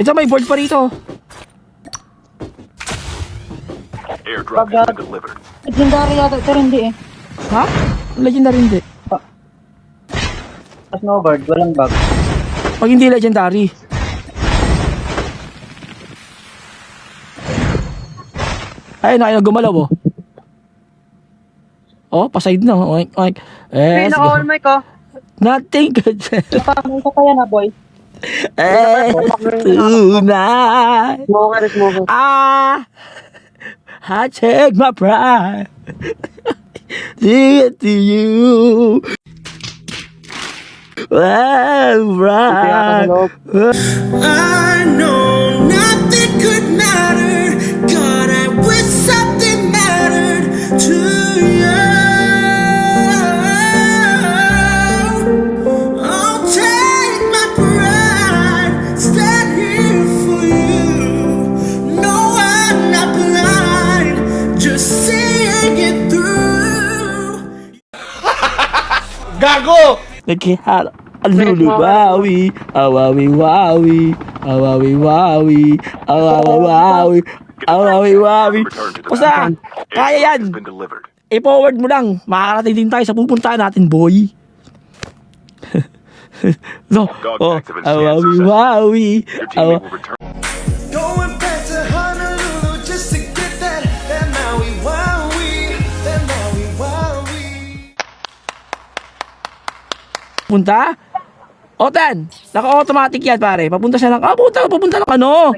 Ito, may board pa rito. Pag legendary yata ito rin di eh. Ha? Legendary hindi. Snowboard, walang bug. Pag hindi legendary. Ayun na, gumalaw oh. Oh, paside na. Oink, oink. Hey, naka-all mic oh. Nothing good. May isa pa yan ah, boy. Tonight. Smoker. I take my pride. Give it to you. Well, right. I know nothing could matter. God, I wish something mattered to you. I'll take my pride, stand here for you. No, I'm not blind, just seeing it through. Gago! Naghihalo. Aluluwawi, awawi-wawi, awawi-wawi, awawi-wawi, awawi-wawi. Basta, kaya yan. I-forward mo lang. Makakarating din tayo sa pupuntahan natin, boy. No. Oh, awawi-wawi, Going back to Honolulu just to get that Maui Wowie, that Maui Wowie. punta? O, Tan, naka-automatic yan, pare. Papunta ng ano?